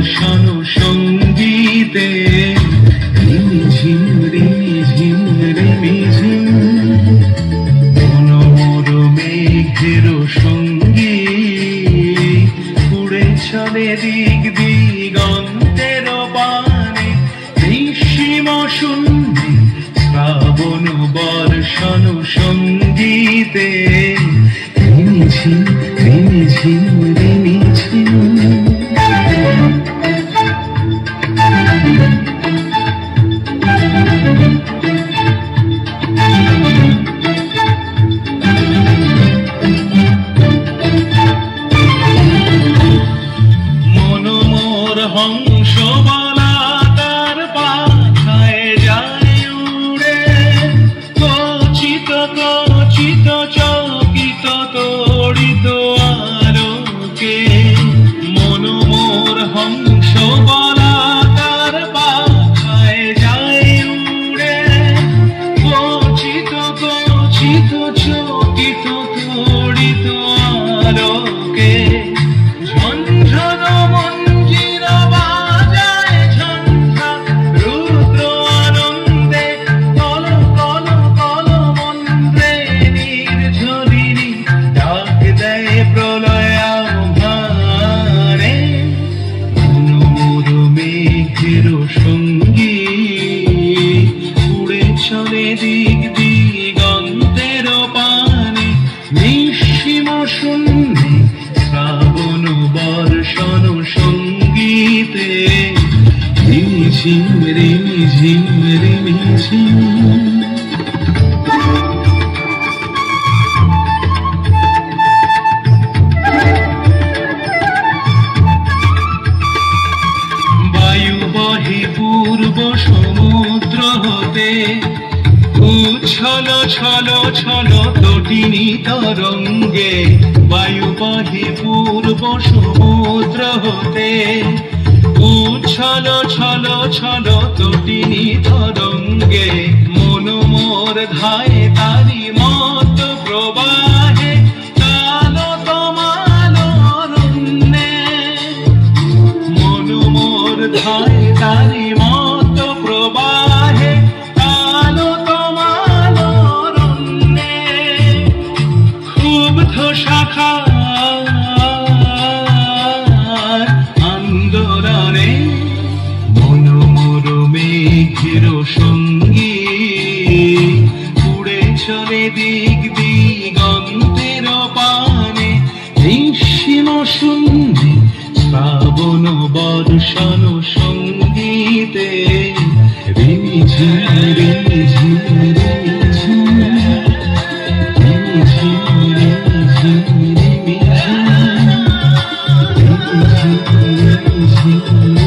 বর্ষণ সঙ্গীতে রিমিঝিম রিমিঝিম রিমিঝিম মনোমর মেঘের সঙ্গী উড়ে চলে দিক দিগন্তের পানে নিঃসীম শূন্যে শ্রাবণ বর্ষণ সঙ্গীতে রিমিঝিম রিমিঝিম রিমিঝিম মনোমর হংস বলাকার পাখায় যায় উড়ে কচিত কচিত চকিত তড়িত আলোকে মনোমর হংস বলাকার পাখায় যায় উড়ে কচিত কচিত চকিত তড়িত আলোকে ঝঞ্ঝন মঞ্জির বাজায় ঝঞ্ঝা রুদ্র আনন্দে কল কল কল মন্ত্রে নির্ঝরিণী ডাক দেয় প্রলয় আহ্বানে মনোমর মেঘের সঙ্গী উড়ে চলে দিক দিগন্তের পানে নিঃসীম শূন্যে শ্রাবণ বর্ষণ সঙ্গীতে রিমিঝিম রিমিঝিম রিমিঝিম বায়ু বহে পূর্ব সমুদ্র হতে উচ্ছল ছল ছল তটিনী তরঙ্গে বায়ু বহে পূর্ব সমুদ্র হতে উচ্ছল ছল ছল তটিনী তরঙ্গে মনোমর ধায় তারি মত প্রবাহে কালো তমাল অরণ্যে মনোমর ধায় তারি মত প্রবাহে কালো তমাল অরণ্যে ক্ষুব্ধ শাখার আন্দোলনে মনোমর মেঘের সঙ্গী উড়ে চলে দিক দিগন্তের পানে নিঃসীম শূন্যে শ্রাবণ বর্ষণ সঙ্গীতে রিমিঝিম রিমিঝিম রিমিঝিম রিমিঝিম রিমিঝিম রিমিঝিম রিমিঝিম রিমিঝিম